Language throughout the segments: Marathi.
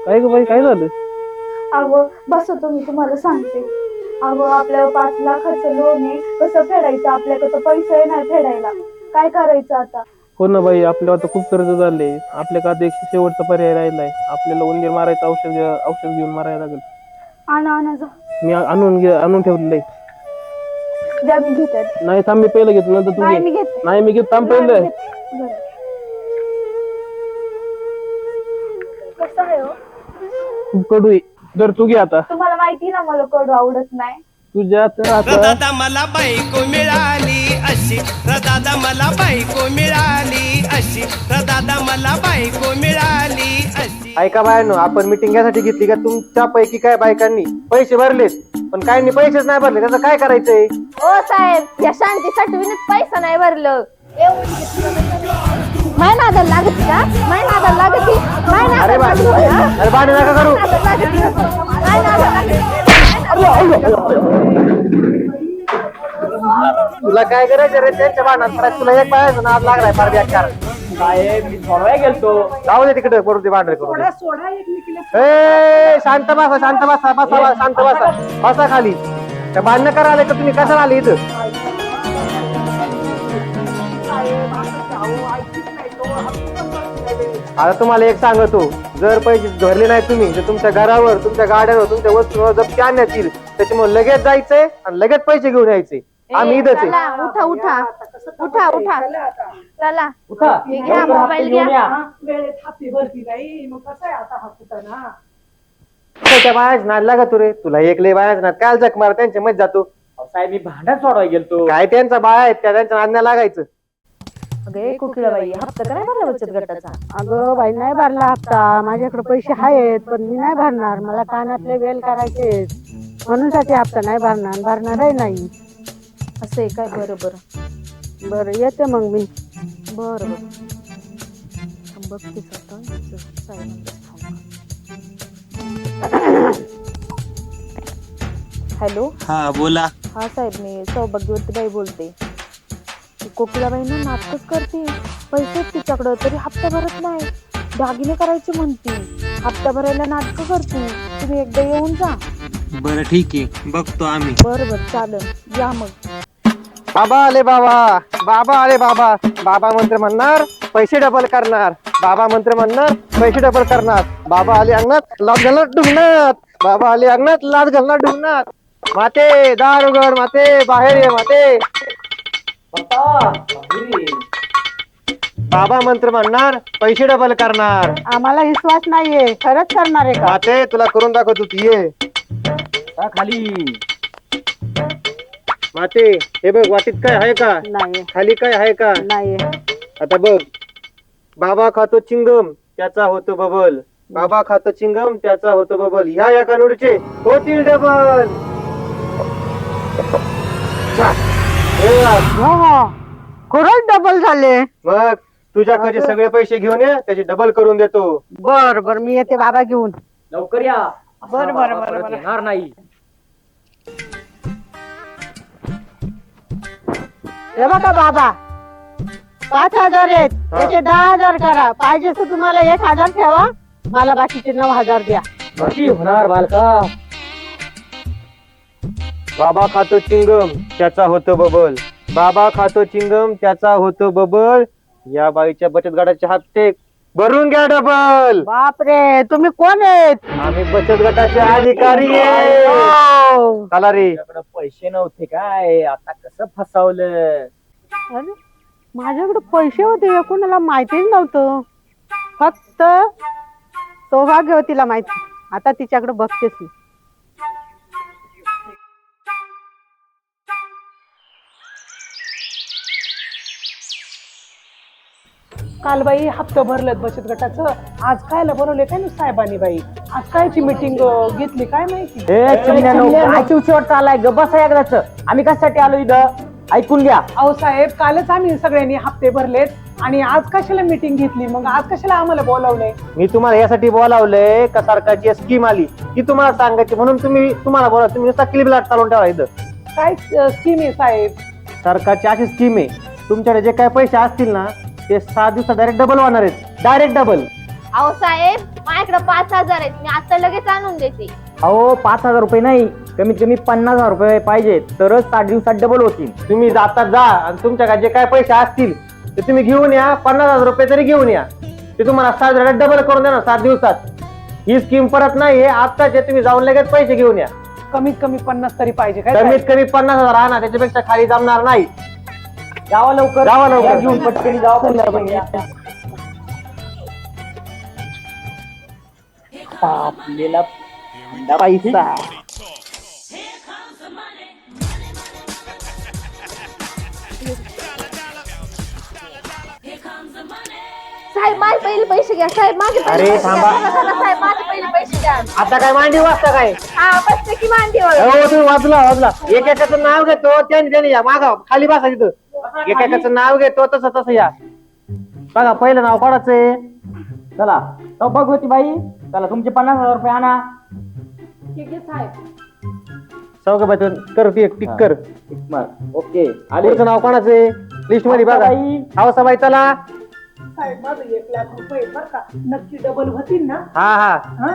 काय ग बाई, काय झालं? अगं बस तुम्ही तुम्हाला सांगते. अगं आपल्याला 5 लाखाचं लोन आहे, कसं फेडायचं? आपल्याकडे पैसे नाही फेडायला, काय करायचं आता? हो ना बाई, आपल्यावर आता खूप कर्ज झाले. आपल्याकडे आता एक शेवटचा पर्याय राहिलाय. आपल्याला उंदीर मारायचं औषध औषध घेऊन मारायला लागेल. आणा जा. मी आणून ठेवलेलं आहे. द्या मी घेते. नाही थांब, मी पहिलं घेतो नंतर तू नाही घे. मी घेते. नाही मी घेतो, थांब पहिलं. बरं. कसं आहे हो? खूप कडू आहे. जर तू घे आता. तुम्हाला माहिती ना मला कडू आवडत नाही. तुझ्या तर आता दादा मला बायको मिळाली अशी, दादा मला बायको मिळाली अशी, दादा मला बायको मिळाली अशी. ऐका बायांनो, आपण मिटिंग यासाठी घेतली का तुमच्यापैकी काय बायकांनी पैसे भरलेत पण काहींनी पैसेच नाही भरले, त्याचं काय करायचंय? ओ साहेब, या शांतीसाठी पैसा नाही भरलं. माय नादाला लागत का? माय नादाला लागत अरे भांडण नका करू. तुला काय करायचं रे त्यांच्या भांडणात? तुला एक बायाचा नाद लागलाय फार बेकार. मी थोडा गेलतो. जाऊ दे तिकडे, करू दे भांडण करू दे. ए शांत बसा, शांत बसा, बसा शांत बसा, बसा खाली. त्या भांडणं करा आले का तुम्ही? कशाला आले इथं? आता तुम्हाला एक सांगतो, जर पैसे भरले नाही तुम्ही तर तुमच्या घरावर, तुमच्या गाड्यावर, तुमच्या वस्तूंवर जप्ती आणण्यात येईल. त्याच्यामुळे लगेच जायचंय आणि लगेच पैसे घेऊन यायचे. आम्ही इथंच आहे. उठा उठा उठा उठा, चला उठा. मी घ्या मोबाईल घ्या. त्या बायाच नाद लागत रे तुला. एकले बायाच नाद काय जख मार त्यांच्या मध्ये जातो. साहेब मी भांडण सोडवायला गेलतो. काय त्यांचा बाया आहेत त्या, त्यांच्या नाद नाही लागायचं. कोकिळाबाई, हप्ता काय भरला बचत गटाचा? अगं बाई, नाही भरला हप्ता. माझ्याकडे पैसे आहेत पण मी नाही भरणार. मला कानातले वेल करायचे म्हणून साठी हप्ता नाही भरणारही नाही. असं आहे काय? बरं बरं बरं, येते मग मी. बरं बघतेच आता. हॅलो, हा बोला. हा साहेब, मी सौभाग्यवतीबाई बोलते. कोकिळाबाई ना नाटकच करते. पैसे तिच्याकडं तरी हप्ता भरत नाही. दागिने करायचे म्हणते, हप्ता भरायला नाटक करते. तुम्ही एकदा येऊन जा. बरं ठीक आहे, बघतो आम्ही. बरं बरं चालेल, या मग. बाबा आले बाबा, बाबा आले बाबा. बाबा मंत्र म्हणणार पैसे डबल करणार, बाबा मंत्र म्हणणार पैसे डबल करणार. बाबा आले अंगणात लाद घालणार डुंगणात, बाबा आले अंगणात लाद घालणार डुंगणात. माते दार उघड, माते बाहेर ये माते. बाबा मंत्र म्हणणार पैसे डबल करणार. आम्हाला विश्वास नाहीये, खरंच करणार आहे का? माते तुला करून दाखवतो, तू ये खाली. माते. हे बघ, वाटीत काय आहे का? नाही खाली काय आहे का? नाही. आता बघ, बाबा खातो चिंगम त्याचा होतो बबल, बाबा खातो चिंगम त्याचा होतो बबल. ह्या एका नोडीचे होतील डबल. खरंच डबल झाले. मग तुझ्याकडे सगळे पैसे घेऊन ये, त्याचे डबल करून देतो. बर बर, मी येते बाबा घेऊन. लवकर या. बरं बरं बरं बरं. येणार नाही. हे बघा बाबा, 5,000 आहेत, त्याचे 10,000 करा. पाहिजे तर तुम्हाला 1,000 ठेवा, मला बाकीचे 9,000 द्या. कशी होणार बालका? बाबा खातो चिंगम त्याचा होतो बबल, बाबा खातो चिंगम त्याचा होतो बबल. या बाईच्या बचत गटाचे हप्ते भरून घ्या डबल. बापरे, तुम्ही कोण आहेत? आम्ही बचत गटाचे अधिकारी आहे. हो. चला रे. पैसे नव्हते काय, आता कसं फसवलं? अरे, माझ्याकडे पैसे होते हे कोणाला माहितीच नव्हतं. फक्त सौभाग्यवतीला माहिती. आता तिच्याकडे बघतेच मी. काल बाई हप्ता भरलेत बचत गटाचं. आज कायला बनवले काय ना साहेबांनी बाई? आज कायची मीटिंग घेतली काय माहिती? चालाय ग, बसा एकदाच. आम्ही कशासाठी आलो इथं? ऐकून घ्या. अहो साहेब, कालच आम्ही सगळ्यांनी हप्ते भरलेत आणि आज कशाला मीटिंग घेतली? मग आज कशाला आम्हाला बोलावलंय? मी तुम्हाला यासाठी बोलावलंय का सरकारची स्कीम आली ती तुम्हाला सांगायची म्हणून तुम्हाला बोला. तुम्ही नुसता किलबिलाट चालवून ठेवा इथं. काय स्कीम आहे साहेब? सरकारची अशी स्कीम आहे, तुमच्याकडे जे काही पैसे असतील ना ते 7 दिवसात डायरेक्ट डबल होणार आहेत. Direct double. अहो साहेब, माझ्याकडे 5,000 आहेत, मी आता लगेच आणून देते. अहो 5,000 रुपये नाही, कमीत कमी 50,000 रुपये पाहिजे, तरच 7 दिवसात डबल होतील. तुम्ही जातात जा आणि तुमच्याकडे जे काय पैसे असतील ते तुम्ही घेऊन या. 50,000 रुपये तरी घेऊन या, ते तुम्हाला 7 डबल करून देणार 7 दिवसात. ही स्कीम परत नाही, हे आत्ताचे तुम्ही जाऊन लगेच पैसे घेऊन या. कमीत कमी 50 तरी पाहिजे काय कमीत कमी 50,000 आणा, त्याच्यापेक्षा खाली जमणार नाही. जावा लवकर, जावा लवकर. या घेऊन पटकन जावा. आपल्याला पैसा साहेब माझे पहिले पैसे घ्या. साहेब माझे पहिले अरे, पैसे घ्या. थांबा. चला, चला, साहेब माझे पहिले पैसे द्या. आता काय मांडी वाजता काय? हा बसते की मांडीवर. हो तुम्ही वाचला एकेकाचं नाव घेतो त्याने या मागा खाली बसा तिथं. एकेकाचं नाव घेतो तसं तसं या. बघा पहिलं नाव कोणाचं आहे? चला तो भगवती बाई, चला तुमचे 50,000 रुपये आणा. ठीक आहे साहेब. चौघाबाई कर टिक कर. ओके आले. पुढचं नाव कोणाचं आहे लिस्ट मध्ये बघा. बाई. हौसाबाई चला. साहेब माझं 1,00,000 रुपये बरं का, नक्की डबल होतील ना? हा हा हा?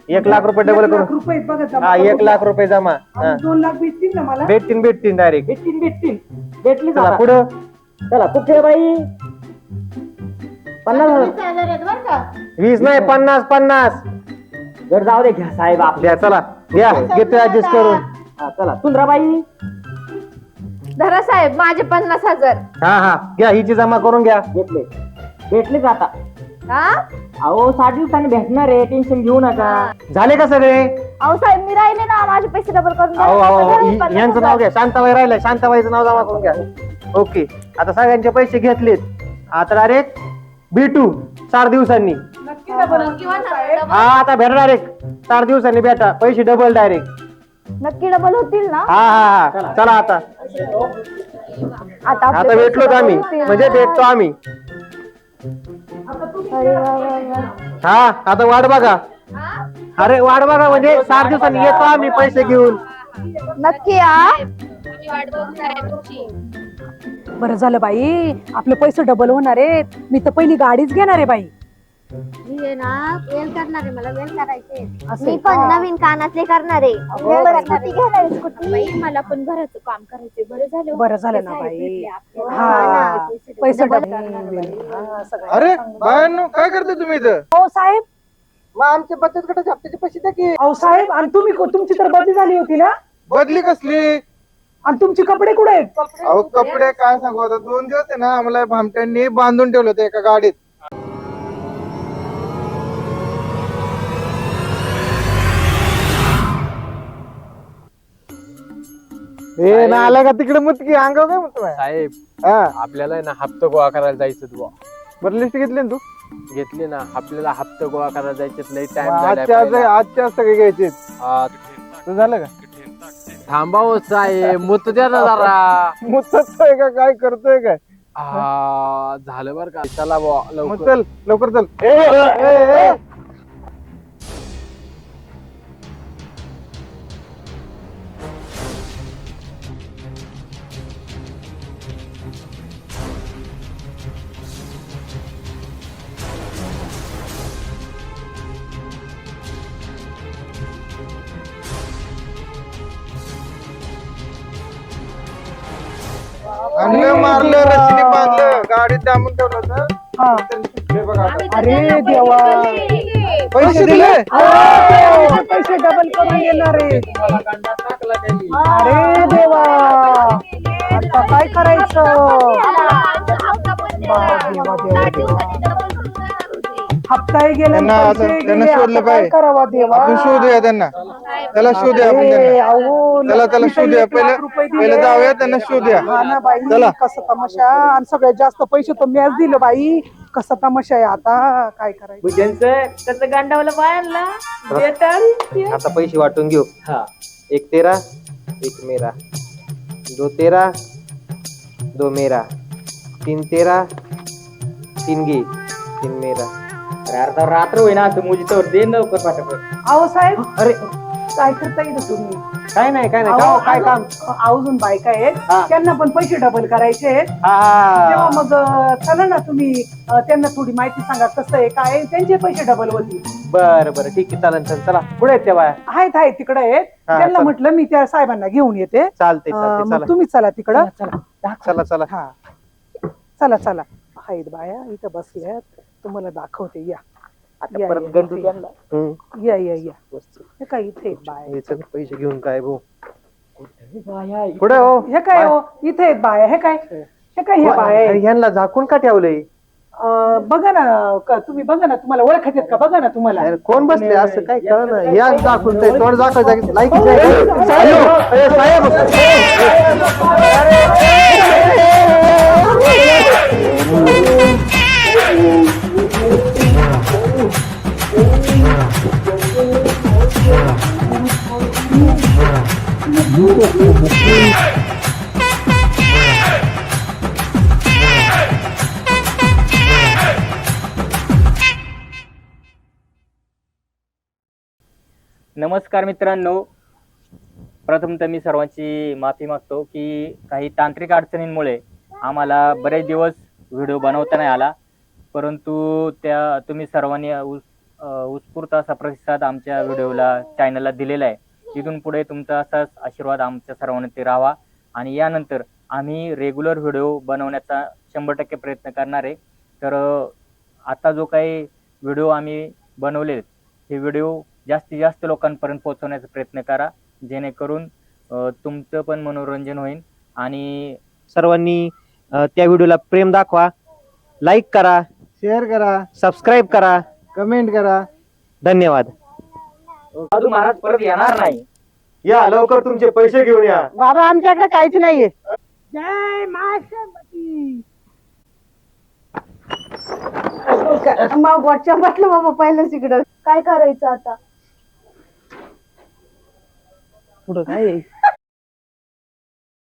1,00,000 रुपये डबल 1,00,000 करून. रुपये बघा जमा हा करून 1,00,000 रुपये जमा. आणि हा. 2,00,000 भेटतील ना मला? भेटतील डायरेक्ट. भेटली चला चला पुढं. चला कुठे बाई? 50,000 20,000 आहेत बरं का. 20 नाही 50. घर जाऊ दे, घ्या साहेब आपल्या. द्या चला द्या घेतो ऍडजस्ट करून. हा, चला सुंदराबाई. धरा साहेब माझे 50,000. हा हा घ्या हिची जमा करून घ्या. भेटलेच आता. हा अहो 7 दिवसांनी भेटणार आहे, टेन्शन घेऊ नका. झाले का सगळे? अहो साहेब मी राहिले ना, माझे पैसे डबल करून द्या. अहो धरा हे 50,000. यांचं नाव घ्या. शांताबाई राहिलंय, शांताबाईचं नाव जमा करून घ्या. ओके आता सगळ्यांचे पैसे घेतलेत. आता डायरेक्ट भेटू 4 दिवसांनी. नक्की डबल होतील ना साहेब? हा आता भेटा डायरेक्ट 4 दिवसांनी भेटा. पैसे डबल डायरेक्ट. नक्की डबल होतील ना? हा हा हा चला आता आता आपले आता पैसे भेटलोच double आम्ही, होतील. म्हणजे भेटतो आम्ही. अरे वा वा वा. हा आता वाट बघा. अरे वाट बघा म्हणजे 4 दिवसांनी येतो आम्ही पैसे घेऊन. नक्की हा. बरं झालं बाई, आपले पैसे डबल होणार आहेत. मी तर पहिली गाडीच घेणार आहे बाई. मी आहे ना वेल करणार आहे, मला वेल करायचे. असं मी आहे पण का? नवीन कानातले करणार आहे. स्कूटी घेणार आहे, स्कूटी. बाई, मला पण घराचं काम करायचंय. बरं झालं. बरं झालं ना साहेब बाई. भेटले आपल्याला. हा पैसे डबल डबल. हा, सगळं. अरे बायांनो काय करते तुम्ही इथं? हो साहेब. मग आमच्या बचत गटाच्या हप्त्याचे पैसे द्या की. अहो साहेब, आणि तुमची तर बदली झाली होती ना? बदली कसली? आणि तुमचे कपडे कुठे आहेत? अहो कपडे काय सांगू आता, 2 दिवस आहे ना आम्हाला भामट्यांनी बांधून ठेवलं होतं एका गाडीत. हे ना आला का तिकडे मुतकी अंगाव काय म्हणतो साहेब हा आपल्याला आहे ना हप्ता गोळा करायला जायचं बुवा. बरं लिस्ट घेतली ना तू? घेतले ना आपल्याला हप्ता गोळा करायला जायचे लई आजच्या सगळे घ्यायचे. तुझं झालं का? थांबा हो साहेब मुत द्या ना जरा. मुततोय का काय करतोय काय? हा झालं बरं का. चला बुवा मग लवकर. चल लवकर चल. ए आणलं मारलं रस्सीने बांधलं गाडीत डांबून ठेवलं होतं. हा. हे बघा आता. अरे देवा. पैसे दिले? हो, पैसे डबल करून येणार आहे. अरे देवा, आता काय करायचं? हप्ताही गेले, त्यांना आता- पैसेही त्यांना गेले. शोधलं आता काय पाहिजे. करावं देवा? आपण शोधूया त्यांना. त्याला शोधूया आपण अरे, त्यांना. अहो, त्याला लक्ष्मीचं शोधूया. 1,00,000 रुपये दिले. पहिलं जाऊया त्यांना शोधूया. हा ना बाई, चला. कसं तमाशा. आणि सगळ्यात जास्त पैसे तर मीच दिलं बाई. कसा तमाशा आहे आता, काय करायचं? त्याचं गांडावलं बायांना आता पैसे वाटून घेऊ. हा. 1 तेरा 1 मेरा, 2 तेरा 2 मेरा, 3 तेरा 3 घे 3 मेरा. अरे अर्धा रात्र होईना असं मुजी तर दे लवकर पाठवत. अहो साहेब, अरे काय करता येईल तुम्ही? काय नाही काय नाही काय काय काम अजून बायका आहेत हा. त्यांना पण पैसे डबल करायचे आहेत हा तेव्हा मग चला ना तुम्ही त्यांना थोडी माहिती सांगा कसं आहे काय आहे. त्यांचे पैसे डबल होतील. बरं बरं ठीक आहे चालेल चालेल चला पुढे आहेत त्या बाया आहेत तिकडे आहेत हा, त्यांना चला. म्हटलं मी त्या साहेबांना घेऊन येते चालते मग चला तुम्ही चला तिकडं चला चला हा चला चला आहेत बाया इथं बसल्यात तुम्हाला दाखवते या आता परत गंडू त्यांना. हम्म. या या या हे काय इथे आहेत बाया हे सगळे पैसे घेऊन काय भाऊ बाया, पुढे हो हे काय हो इथे आहेत बाया हे काय हे काय हे बाया आहेत? अरे, यांना झाकून का ठेवलंय बघा ना तुम्ही बघा ना तुम्हाला ओळखत आहेत का बघा ना तुम्हाला अरे, कोण बसले असं काय कळ ना या दाखवून तोंड दाखवायचं लाईक नमस्कार मित्रांनो, प्रथमतः मी सर्वांची माफी मागतो की काही तांत्रिक अडचणींमुळे आम्हाला बरेच दिवस व्हिडिओ बनवता नाही आला, परंतु त्या तुम्ही सर्वांनी उत्स्फूर्त असा प्रतिसाद आमच्या व्हिडिओला चॅनलला दिलेला आहे. तिथून पुढे तुमचा असाच आशीर्वाद आमच्या सर्वांवरती राहावा आणि यानंतर आम्ही रेग्युलर व्हिडिओ बनवण्याचा 100% प्रयत्न करणार आहे. तर आता जो काही व्हिडिओ आम्ही बनवले हे व्हिडिओ जास्तीत जास्त लोकांपर्यंत पोहोचवण्याचा प्रयत्न करा, जेणेकरून तुमचं पण मनोरंजन होईल आणि सर्वांनी त्या व्हिडिओला प्रेम दाखवा, लाईक करा, शेअर करा, सबस्क्राईब करा, कमेंट करा. धन्यवाद. साधू महाराज परत येणार नाही. या लवकर तुमचे पैसे घेऊन या. बाबा आमच्याकडे काहीच नाहीये. जय महाशक्ती. मग वरच्या म्हटलं बाबा पहिलंच इकडं काय करायचं आता पुढं काय आहे?